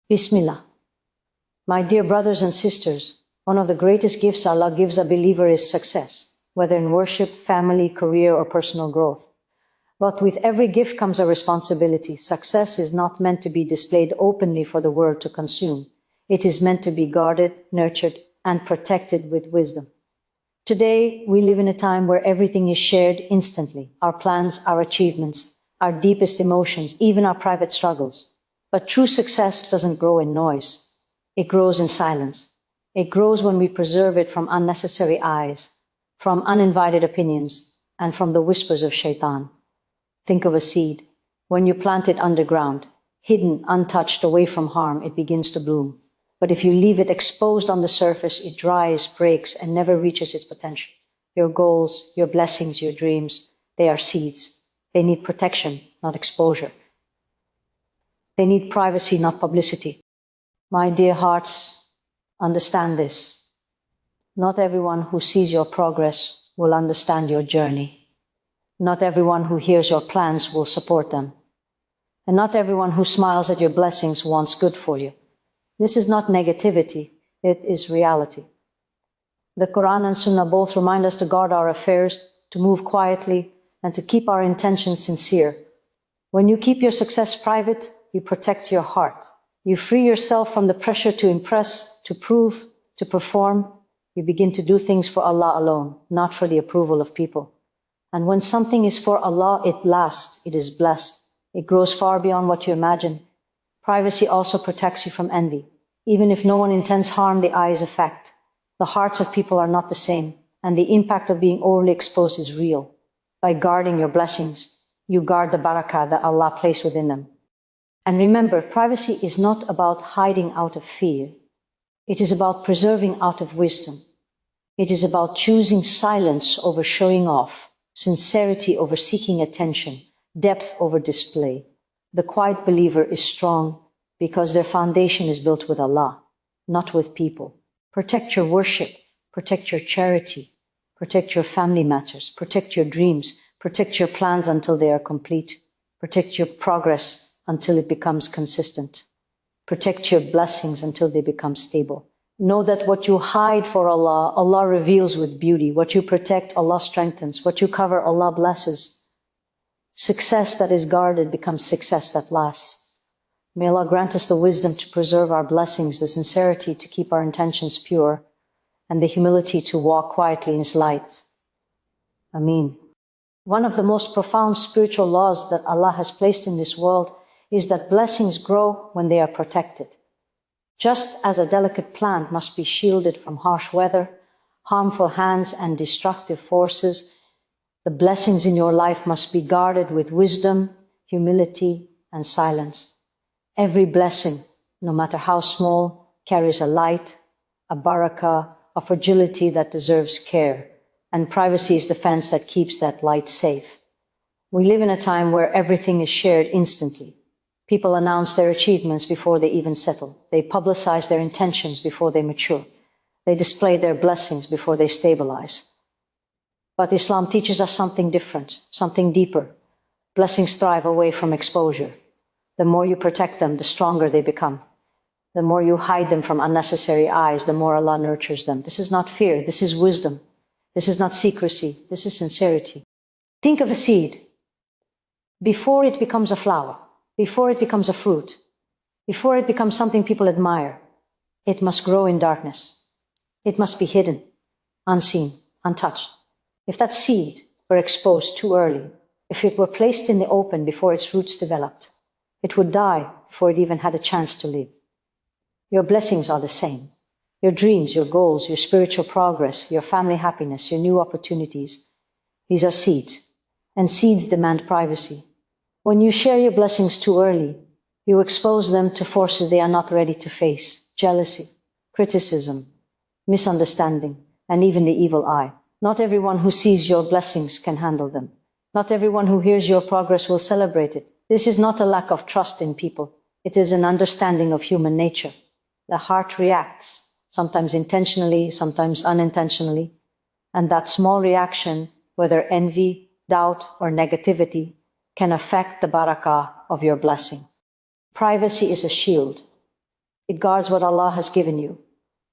Bismillah. My dear brothers and sisters, one of the greatest gifts Allah gives a believer is success, whether in worship, family, career, or personal growth. But with every gift comes a responsibility. Success is not meant to be displayed openly for the world to consume. It is meant to be guarded, nurtured, and protected with wisdom. Today, we live in a time where everything is shared instantly. Our plans, our achievements, our deepest emotions, even our private struggles. But true success doesn't grow in noise. It grows in silence. It grows when we preserve it from unnecessary eyes, from uninvited opinions, and from the whispers of shaitan. Think of a seed. When you plant it underground, hidden, untouched, away from harm, it begins to bloom. But if you leave it exposed on the surface, it dries, breaks, and never reaches its potential. Your goals, your blessings, your dreams, they are seeds. They need protection, not exposure. They need privacy, not publicity. My dear hearts, understand this. Not everyone who sees your progress will understand your journey. Not everyone who hears your plans will support them. And not everyone who smiles at your blessings wants good for you. This is not negativity, it is reality. The Quran and Sunnah both remind us to guard our affairs, to move quietly, and to keep our intentions sincere. When you keep your success private, you protect your heart. You free yourself from the pressure to impress, to prove, to perform. You begin to do things for Allah alone, not for the approval of people. And when something is for Allah, it lasts, it is blessed. It grows far beyond what you imagine. Privacy also protects you from envy. Even if no one intends harm, the eyes affect. The hearts of people are not the same, and the impact of being overly exposed is real. By guarding your blessings, you guard the barakah that Allah placed within them. And remember, privacy is not about hiding out of fear. It is about preserving out of wisdom. It is about choosing silence over showing off, sincerity over seeking attention, depth over display. The quiet believer is strong because their foundation is built with Allah, not with people. Protect your worship, protect your charity, protect your family matters, protect your dreams, protect your plans until they are complete, protect your progress until it becomes consistent. Protect your blessings until they become stable. Know that what you hide for Allah, Allah reveals with beauty. What you protect, Allah strengthens. What you cover, Allah blesses. Success that is guarded becomes success that lasts. May Allah grant us the wisdom to preserve our blessings, the sincerity to keep our intentions pure, and the humility to walk quietly in His light. Ameen. One of the most profound spiritual laws that Allah has placed in this world is that blessings grow when they are protected. Just as a delicate plant must be shielded from harsh weather, harmful hands, and destructive forces, the blessings in your life must be guarded with wisdom, humility, and silence. Every blessing, no matter how small, carries a light, a barakah, a fragility that deserves care, and privacy is the fence that keeps that light safe. We live in a time where everything is shared instantly. People announce their achievements before they even settle. They publicize their intentions before they mature. They display their blessings before they stabilize. But Islam teaches us something different, something deeper. Blessings thrive away from exposure. The more you protect them, the stronger they become. The more you hide them from unnecessary eyes, the more Allah nurtures them. This is not fear, this is wisdom. This is not secrecy, this is sincerity. Think of a seed. Before it becomes a flower, before it becomes a fruit, before it becomes something people admire, it must grow in darkness. It must be hidden, unseen, untouched. If that seed were exposed too early, if it were placed in the open before its roots developed, it would die before it even had a chance to live. Your blessings are the same. Your dreams, your goals, your spiritual progress, your family happiness, your new opportunities, these are seeds, and seeds demand privacy. When you share your blessings too early, you expose them to forces they are not ready to face: jealousy, criticism, misunderstanding, and even the evil eye. Not everyone who sees your blessings can handle them. Not everyone who hears your progress will celebrate it. This is not a lack of trust in people. It is an understanding of human nature. The heart reacts, sometimes intentionally, sometimes unintentionally, and that small reaction, whether envy, doubt, or negativity, can affect the barakah of your blessing. Privacy is a shield. It guards what Allah has given you.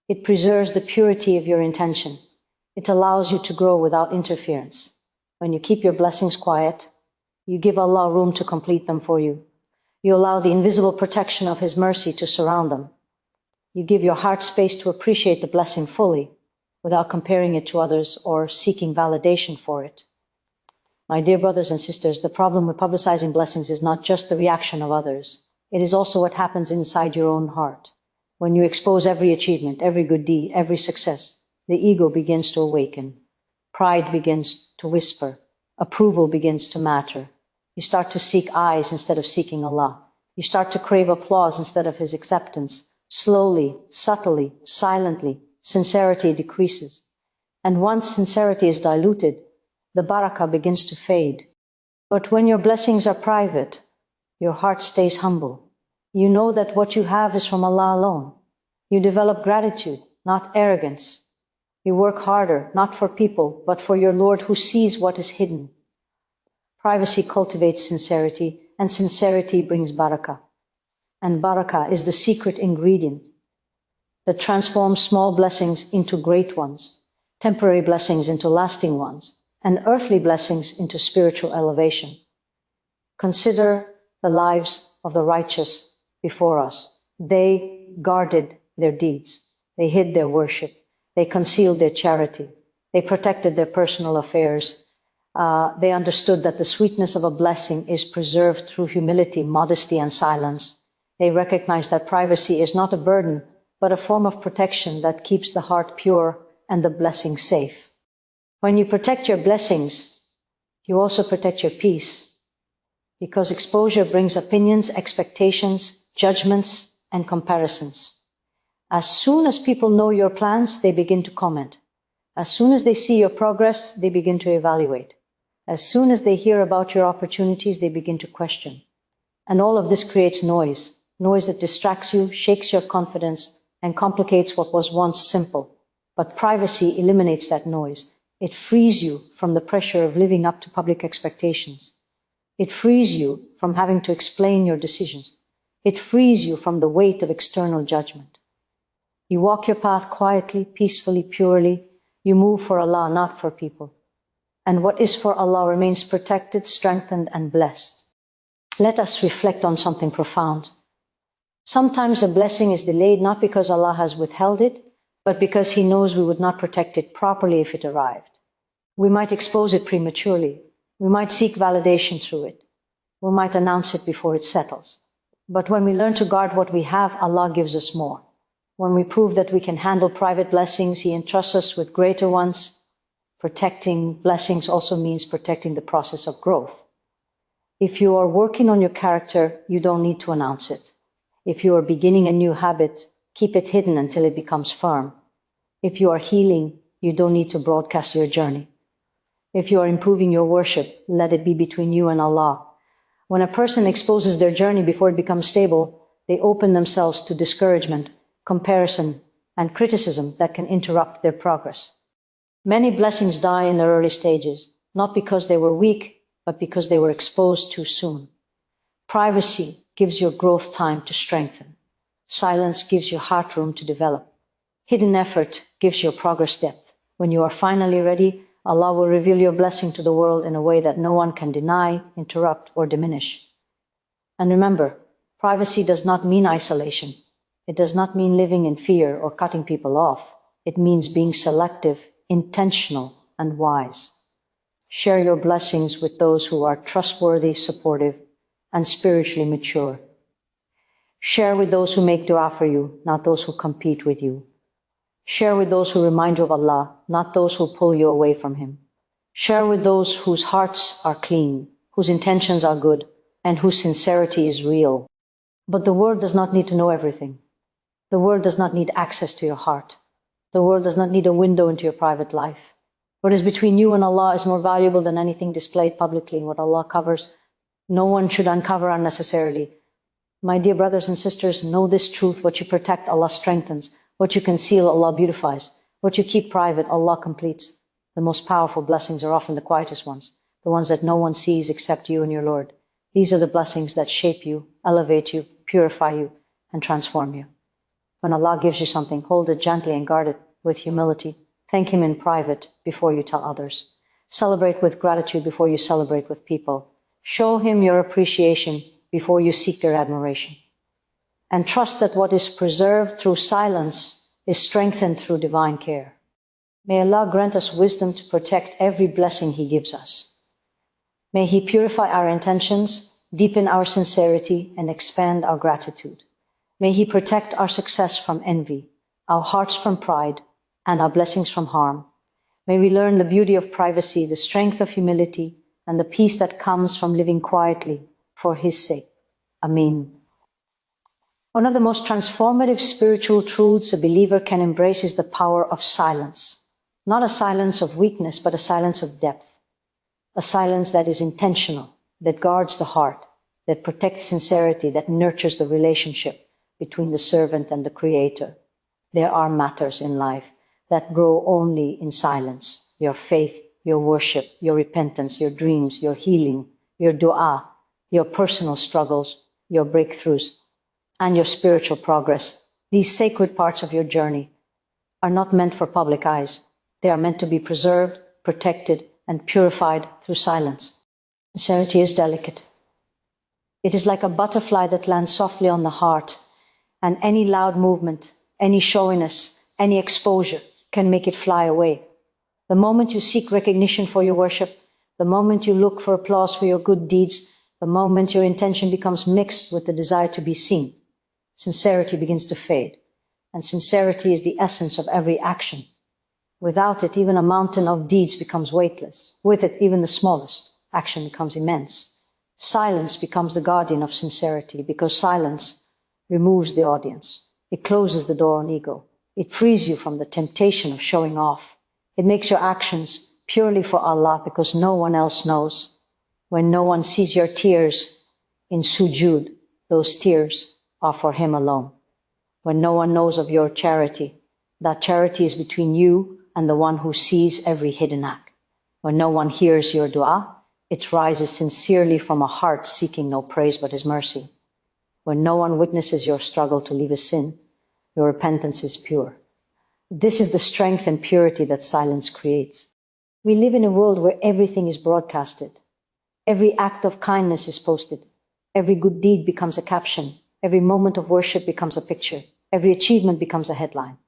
It preserves the purity of your intention. It allows you to grow without interference. When you keep your blessings quiet, you give Allah room to complete them for you. You allow the invisible protection of His mercy to surround them. You give your heart space to appreciate the blessing fully, without comparing it to others or seeking validation for it. My dear brothers and sisters, the problem with publicizing blessings is not just the reaction of others. It is also what happens inside your own heart. When you expose every achievement, every good deed, every success, the ego begins to awaken. Pride begins to whisper. Approval begins to matter. You start to seek eyes instead of seeking Allah. You start to crave applause instead of His acceptance. Slowly, subtly, silently, sincerity decreases. And once sincerity is diluted, the barakah begins to fade. But when your blessings are private, your heart stays humble. You know that what you have is from Allah alone. You develop gratitude, not arrogance. You work harder, not for people, but for your Lord who sees what is hidden. Privacy cultivates sincerity, and sincerity brings barakah. And barakah is the secret ingredient that transforms small blessings into great ones, temporary blessings into lasting ones, and earthly blessings into spiritual elevation. Consider the lives of the righteous before us. They guarded their deeds. They hid their worship. They concealed their charity. They protected their personal affairs. They understood that the sweetness of a blessing is preserved through humility, modesty, and silence. They recognized that privacy is not a burden, but a form of protection that keeps the heart pure and the blessing safe. When you protect your blessings, you also protect your peace, because exposure brings opinions, expectations, judgments, and comparisons. As soon as people know your plans, they begin to comment. As soon as they see your progress, they begin to evaluate. As soon as they hear about your opportunities, they begin to question. And all of this creates noise that distracts you, shakes your confidence, and complicates what was once simple. But privacy eliminates that noise. It frees you from the pressure of living up to public expectations. It frees you from having to explain your decisions. It frees you from the weight of external judgment. You walk your path quietly, peacefully, purely. You move for Allah, not for people. And what is for Allah remains protected, strengthened, and blessed. Let us reflect on something profound. Sometimes a blessing is delayed not because Allah has withheld it, but because He knows we would not protect it properly if it arrived. We might expose it prematurely. We might seek validation through it. We might announce it before it settles. But when we learn to guard what we have, Allah gives us more. When we prove that we can handle private blessings, He entrusts us with greater ones. Protecting blessings also means protecting the process of growth. If you are working on your character, you don't need to announce it. If you are beginning a new habit, keep it hidden until it becomes firm. If you are healing, you don't need to broadcast your journey. If you are improving your worship, let it be between you and Allah. When a person exposes their journey before it becomes stable, they open themselves to discouragement, comparison, and criticism that can interrupt their progress. Many blessings die in their early stages, not because they were weak, but because they were exposed too soon. Privacy gives your growth time to strengthen. Silence gives your heart room to develop. Hidden effort gives your progress depth. When you are finally ready, Allah will reveal your blessing to the world in a way that no one can deny, interrupt, or diminish. And remember, privacy does not mean isolation. It does not mean living in fear or cutting people off. It means being selective, intentional, and wise. Share your blessings with those who are trustworthy, supportive, and spiritually mature. Share with those who make dua for you, not those who compete with you. Share with those who remind you of Allah, not those who pull you away from Him. Share with those whose hearts are clean, whose intentions are good, and whose sincerity is real. But the world does not need to know everything. The world does not need access to your heart. The world does not need a window into your private life. What is between you and Allah is more valuable than anything displayed publicly. What Allah covers, no one should uncover unnecessarily. My dear brothers and sisters, know this truth. What you protect, Allah strengthens. What you conceal, Allah beautifies. What you keep private, Allah completes. The most powerful blessings are often the quietest ones, the ones that no one sees except you and your Lord. These are the blessings that shape you, elevate you, purify you, and transform you. When Allah gives you something, hold it gently and guard it with humility. Thank Him in private before you tell others. Celebrate with gratitude before you celebrate with people. Show Him your appreciation before you seek their admiration. And trust that what is preserved through silence is strengthened through divine care. May Allah grant us wisdom to protect every blessing He gives us. May He purify our intentions, deepen our sincerity, and expand our gratitude. May He protect our success from envy, our hearts from pride, and our blessings from harm. May we learn the beauty of privacy, the strength of humility, and the peace that comes from living quietly for His sake. Ameen. One of the most transformative spiritual truths a believer can embrace is the power of silence. Not a silence of weakness, but a silence of depth. A silence that is intentional, that guards the heart, that protects sincerity, that nurtures the relationship between the servant and the Creator. There are matters in life that grow only in silence. Your faith, your worship, your repentance, your dreams, your healing, your dua, your personal struggles, your breakthroughs, and your spiritual progress. These sacred parts of your journey are not meant for public eyes. They are meant to be preserved, protected, and purified through silence. Sincerity is delicate. It is like a butterfly that lands softly on the heart, and any loud movement, any showiness, any exposure can make it fly away. The moment you seek recognition for your worship, the moment you look for applause for your good deeds, the moment your intention becomes mixed with the desire to be seen, sincerity begins to fade. And sincerity is the essence of every action. Without it, even a mountain of deeds becomes weightless. With it, even the smallest action becomes immense. Silence becomes the guardian of sincerity, because silence removes the audience. It closes the door on ego. It frees you from the temptation of showing off. It makes your actions purely for Allah, because no one else knows. When no one sees your tears in sujood, those tears are for Him alone. When no one knows of your charity, that charity is between you and the one who sees every hidden act. When no one hears your dua, it rises sincerely from a heart seeking no praise but His mercy. When no one witnesses your struggle to leave a sin, your repentance is pure. This is the strength and purity that silence creates. We live in a world where everything is broadcasted. Every act of kindness is posted. Every good deed becomes a caption. Every moment of worship becomes a picture. Every achievement becomes a headline.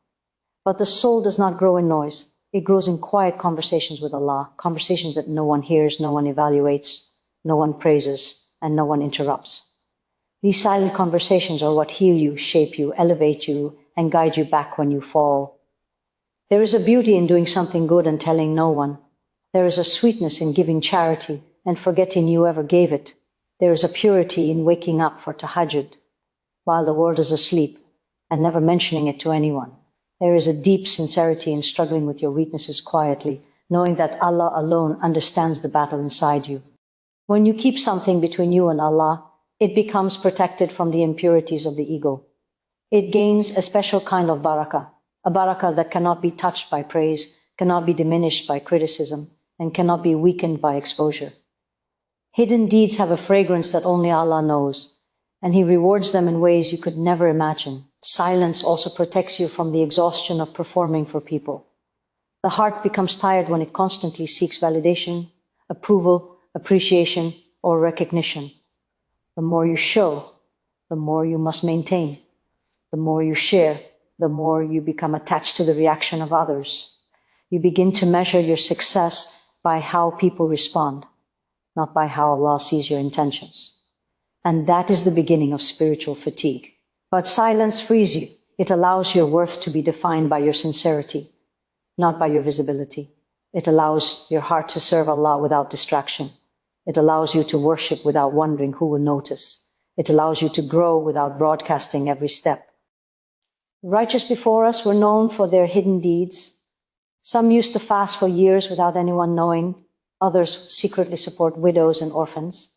But the soul does not grow in noise. It grows in quiet conversations with Allah, conversations that no one hears, no one evaluates, no one praises, and no one interrupts. These silent conversations are what heal you, shape you, elevate you, and guide you back when you fall. There is a beauty in doing something good and telling no one. There is a sweetness in giving charity and forgetting you ever gave it. There is a purity in waking up for tahajjud while the world is asleep and never mentioning it to anyone. There is a deep sincerity in struggling with your weaknesses quietly, knowing that Allah alone understands the battle inside you. When you keep something between you and Allah, it becomes protected from the impurities of the ego. It gains a special kind of barakah, a barakah that cannot be touched by praise, cannot be diminished by criticism, and cannot be weakened by exposure. Hidden deeds have a fragrance that only Allah knows, and He rewards them in ways you could never imagine. Silence also protects you from the exhaustion of performing for people. The heart becomes tired when it constantly seeks validation, approval, appreciation, or recognition. The more you show, the more you must maintain. The more you share, the more you become attached to the reaction of others. You begin to measure your success by how people respond, not by how Allah sees your intentions. And that is the beginning of spiritual fatigue. But silence frees you. It allows your worth to be defined by your sincerity, not by your visibility. It allows your heart to serve Allah without distraction. It allows you to worship without wondering who will notice. It allows you to grow without broadcasting every step. The righteous before us were known for their hidden deeds. Some used to fast for years without anyone knowing. Others secretly support widows and orphans.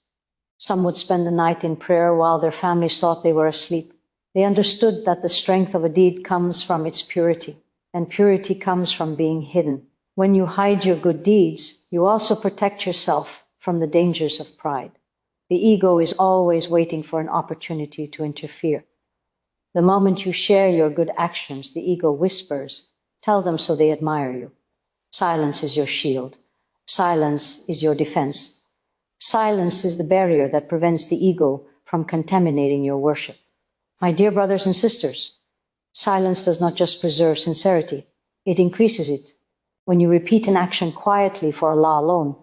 Some would spend the night in prayer while their families thought they were asleep. They understood that the strength of a deed comes from its purity, and purity comes from being hidden. When you hide your good deeds, you also protect yourself from the dangers of pride. The ego is always waiting for an opportunity to interfere. The moment you share your good actions, the ego whispers, tell them so they admire you. Silence is your shield. Silence is your defense. Silence is the barrier that prevents the ego from contaminating your worship. My dear brothers and sisters, silence does not just preserve sincerity, it increases it. When you repeat an action quietly for Allah alone,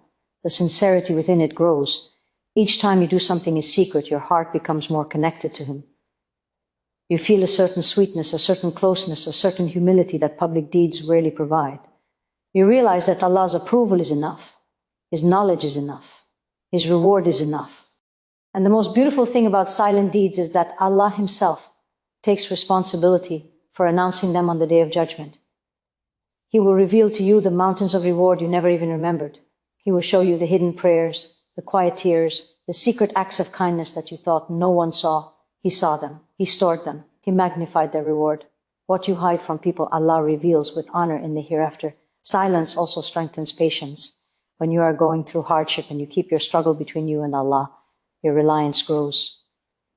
the sincerity within it grows. Each time you do something in secret, your heart becomes more connected to Him. You feel a certain sweetness, a certain closeness, a certain humility that public deeds rarely provide. You realize that Allah's approval is enough, His knowledge is enough, His reward is enough. And the most beautiful thing about silent deeds is that Allah Himself takes responsibility for announcing them on the Day of Judgment. He will reveal to you the mountains of reward you never even remembered. He will show you the hidden prayers, the quiet tears, the secret acts of kindness that you thought no one saw. He saw them. He stored them. He magnified their reward. What you hide from people, Allah reveals with honor in the hereafter. Silence also strengthens patience. When you are going through hardship and you keep your struggle between you and Allah, your reliance grows.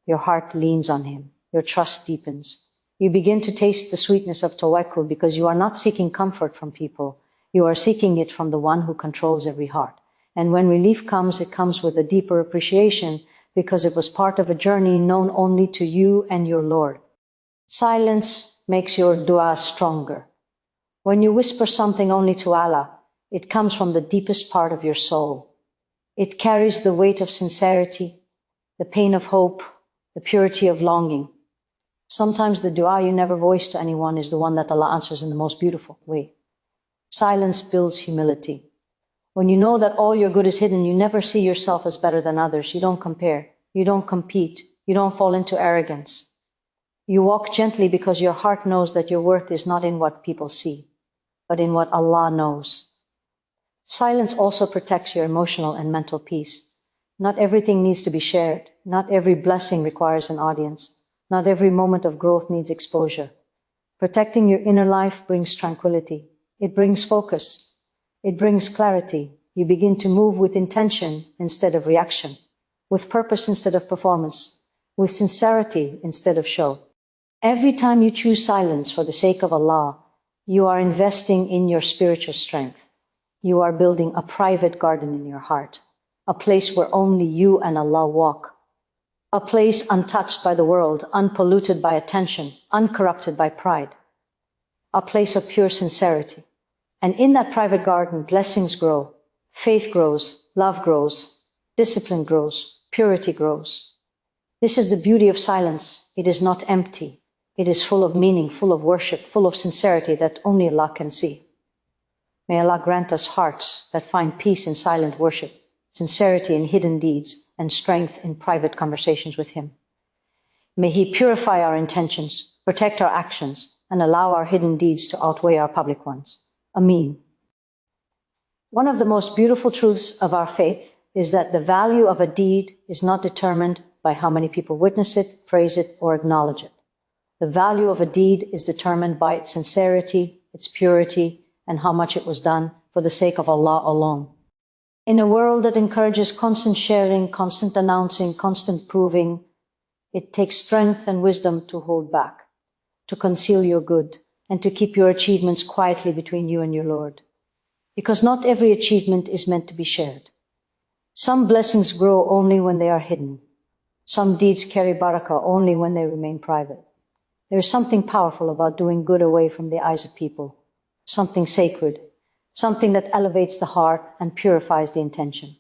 Your heart leans on Him. Your trust deepens. You begin to taste the sweetness of tawakkul because you are not seeking comfort from people. You are seeking it from the one who controls every heart. And when relief comes, it comes with a deeper appreciation because it was part of a journey known only to you and your Lord. Silence makes your dua stronger. When you whisper something only to Allah, it comes from the deepest part of your soul. It carries the weight of sincerity, the pain of hope, the purity of longing. Sometimes the dua you never voice to anyone is the one that Allah answers in the most beautiful way. Silence builds humility. When you know that all your good is hidden, you never see yourself as better than others. You don't compare. You don't compete. You don't fall into arrogance. You walk gently because your heart knows that your worth is not in what people see, but in what Allah knows. Silence also protects your emotional and mental peace. Not everything needs to be shared. Not every blessing requires an audience. Not every moment of growth needs exposure. Protecting your inner life brings tranquility. It brings focus. It brings clarity. You begin to move with intention instead of reaction, with purpose instead of performance, with sincerity instead of show. Every time you choose silence for the sake of Allah, you are investing in your spiritual strength. You are building a private garden in your heart, a place where only you and Allah walk, a place untouched by the world, unpolluted by attention, uncorrupted by pride, a place of pure sincerity. And in that private garden, blessings grow, faith grows, love grows, discipline grows, purity grows. This is the beauty of silence. It is not empty. It is full of meaning, full of worship, full of sincerity that only Allah can see. May Allah grant us hearts that find peace in silent worship, sincerity in hidden deeds, and strength in private conversations with Him. May He purify our intentions, protect our actions, and allow our hidden deeds to outweigh our public ones. Ameen. One of the most beautiful truths of our faith is that the value of a deed is not determined by how many people witness it, praise it, or acknowledge it. The value of a deed is determined by its sincerity, its purity, and how much it was done for the sake of Allah alone. In a world that encourages constant sharing, constant announcing, constant proving, it takes strength and wisdom to hold back, to conceal your good, and to keep your achievements quietly between you and your Lord. Because not every achievement is meant to be shared. Some blessings grow only when they are hidden. Some deeds carry barakah only when they remain private. There is something powerful about doing good away from the eyes of people, something sacred, something that elevates the heart and purifies the intention.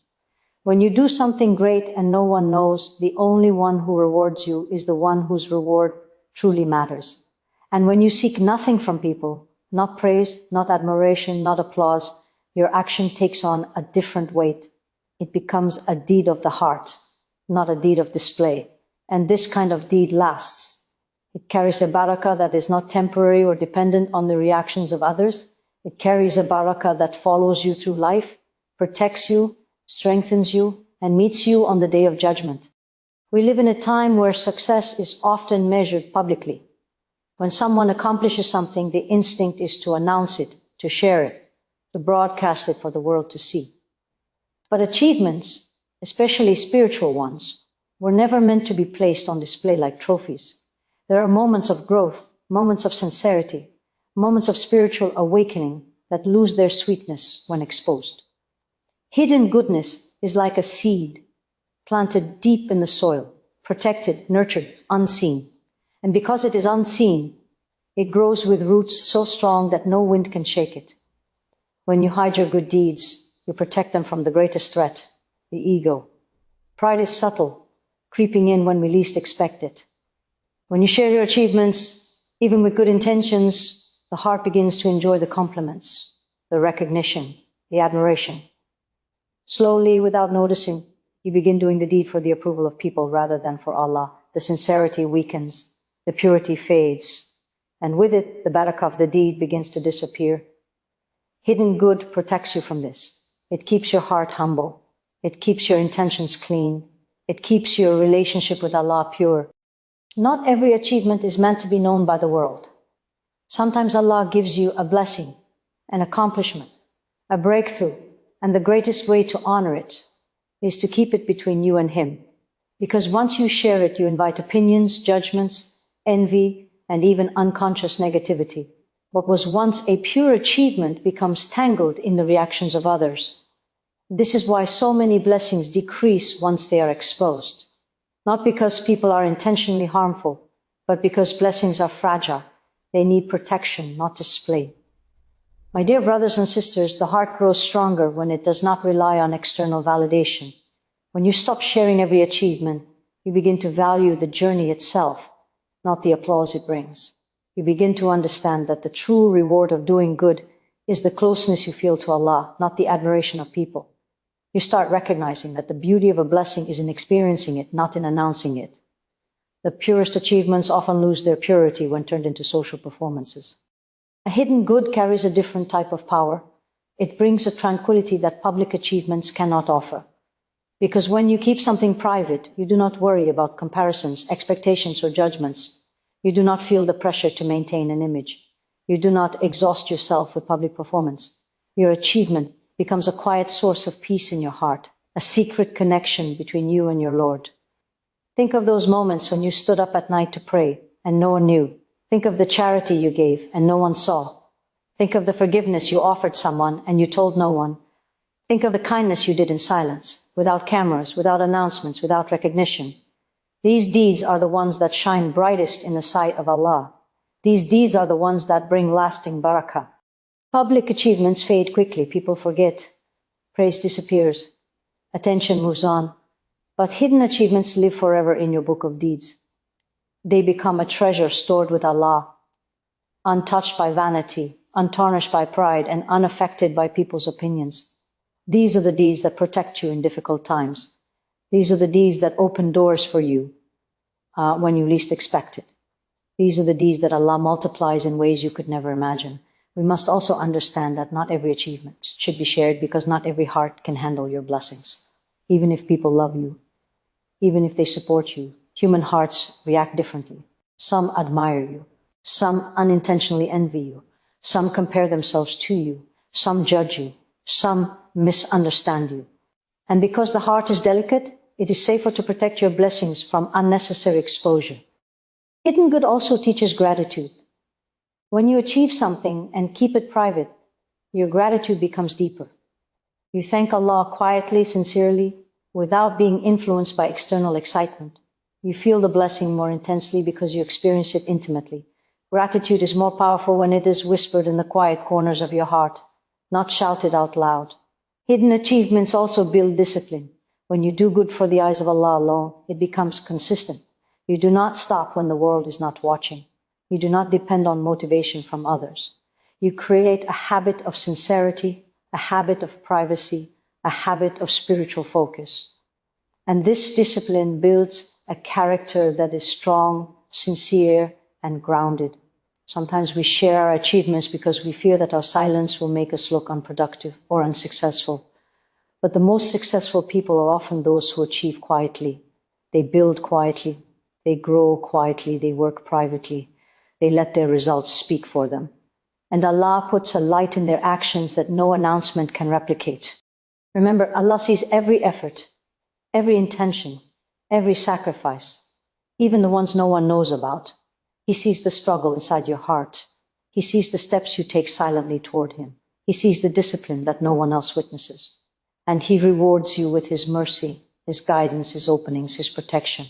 When you do something great and no one knows, the only one who rewards you is the one whose reward truly matters. And when you seek nothing from people, not praise, not admiration, not applause, your action takes on a different weight. It becomes a deed of the heart, not a deed of display. And this kind of deed lasts. It carries a barakah that is not temporary or dependent on the reactions of others. It carries a barakah that follows you through life, protects you, strengthens you, and meets you on the Day of Judgment. We live in a time where success is often measured publicly. When someone accomplishes something, the instinct is to announce it, to share it, to broadcast it for the world to see. But achievements, especially spiritual ones, were never meant to be placed on display like trophies. There are moments of growth, moments of sincerity, moments of spiritual awakening that lose their sweetness when exposed. Hidden goodness is like a seed planted deep in the soil, protected, nurtured, unseen. And because it is unseen, it grows with roots so strong that no wind can shake it. When you hide your good deeds, you protect them from the greatest threat, the ego. Pride is subtle, creeping in when we least expect it. When you share your achievements, even with good intentions, the heart begins to enjoy the compliments, the recognition, the admiration. Slowly, without noticing, you begin doing the deed for the approval of people rather than for Allah. The sincerity weakens, the purity fades, and with it, the barakah of the deed begins to disappear. Hidden good protects you from this. It keeps your heart humble. It keeps your intentions clean. It keeps your relationship with Allah pure. Not every achievement is meant to be known by the world. Sometimes Allah gives you a blessing, an accomplishment, a breakthrough, and the greatest way to honor it is to keep it between you and Him. Because once you share it, you invite opinions, judgments, envy, and even unconscious negativity. What was once a pure achievement becomes tangled in the reactions of others. This is why so many blessings decrease once they are exposed. Not because people are intentionally harmful, but because blessings are fragile. They need protection, not display. My dear brothers and sisters, the heart grows stronger when it does not rely on external validation. When you stop sharing every achievement, you begin to value the journey itself, not the applause it brings. You begin to understand that the true reward of doing good is the closeness you feel to Allah, not the admiration of people. You start recognizing that the beauty of a blessing is in experiencing it, not in announcing it. The purest achievements often lose their purity when turned into social performances. A hidden good carries a different type of power. It brings a tranquility that public achievements cannot offer. Because when you keep something private, you do not worry about comparisons, expectations, or judgments. You do not feel the pressure to maintain an image. You do not exhaust yourself with public performance. Your achievement becomes a quiet source of peace in your heart, a secret connection between you and your Lord. Think of those moments when you stood up at night to pray and no one knew. Think of the charity you gave and no one saw. Think of the forgiveness you offered someone and you told no one. Think of the kindness you did in silence, without cameras, without announcements, without recognition. These deeds are the ones that shine brightest in the sight of Allah. These deeds are the ones that bring lasting barakah. Public achievements fade quickly. People forget. Praise disappears. Attention moves on. But hidden achievements live forever in your book of deeds. They become a treasure stored with Allah, untouched by vanity, untarnished by pride, and unaffected by people's opinions. These are the deeds that protect you in difficult times. These are the deeds that open doors for you when you least expect it. These are the deeds that Allah multiplies in ways you could never imagine. We must also understand that not every achievement should be shared because not every heart can handle your blessings. Even if people love you, even if they support you, human hearts react differently. Some admire you. Some unintentionally envy you. Some compare themselves to you. Some judge you. Some misunderstand you. And because the heart is delicate, it is safer to protect your blessings from unnecessary exposure. Hidden good also teaches gratitude. When you achieve something and keep it private, your gratitude becomes deeper. You thank Allah quietly, sincerely, without being influenced by external excitement. You feel the blessing more intensely because you experience it intimately. Gratitude is more powerful when it is whispered in the quiet corners of your heart, not shouted out loud. Hidden achievements also build discipline. When you do good for the eyes of Allah alone, it becomes consistent. You do not stop when the world is not watching. You do not depend on motivation from others. You create a habit of sincerity, a habit of privacy, a habit of spiritual focus. And this discipline builds a character that is strong, sincere, and grounded. Sometimes we share our achievements because we fear that our silence will make us look unproductive or unsuccessful. But the most successful people are often those who achieve quietly. They build quietly. They grow quietly. They work privately. They let their results speak for them. And Allah puts a light in their actions that no announcement can replicate. Remember, Allah sees every effort, every intention, every sacrifice, even the ones no one knows about. He sees the struggle inside your heart. He sees the steps you take silently toward Him. He sees the discipline that no one else witnesses. And He rewards you with His mercy, His guidance, His openings, His protection.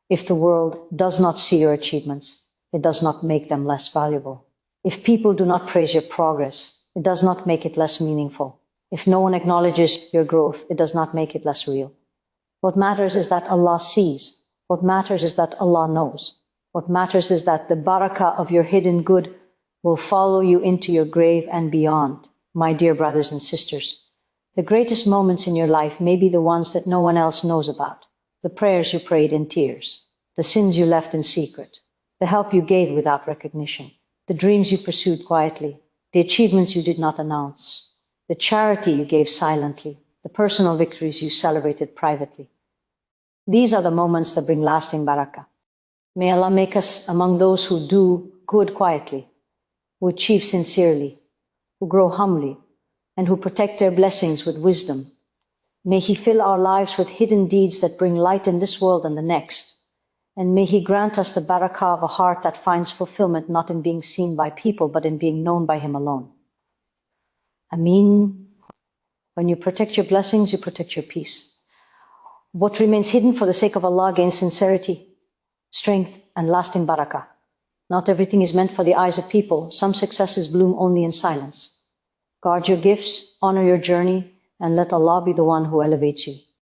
If the world does not see your achievements, it does not make them less valuable. If people do not praise your progress, it does not make it less meaningful. If no one acknowledges your growth, it does not make it less real. What matters is that Allah sees. What matters is that Allah knows. What matters is that the barakah of your hidden good will follow you into your grave and beyond. My dear brothers and sisters, the greatest moments in your life may be the ones that no one else knows about. The prayers you prayed in tears, the sins you left in secret, the help you gave without recognition, the dreams you pursued quietly, the achievements you did not announce, the charity you gave silently, the personal victories you celebrated privately. These are the moments that bring lasting barakah. May Allah make us among those who do good quietly, who achieve sincerely, who grow humbly, and who protect their blessings with wisdom. May He fill our lives with hidden deeds that bring light in this world and the next. And may He grant us the barakah of a heart that finds fulfillment not in being seen by people, but in being known by Him alone. Ameen. When you protect your blessings, you protect your peace. What remains hidden for the sake of Allah gains sincerity, strength, and lasting barakah. Not everything is meant for the eyes of people. Some successes bloom only in silence. Guard your gifts, honor your journey, and let Allah be the one who elevates you.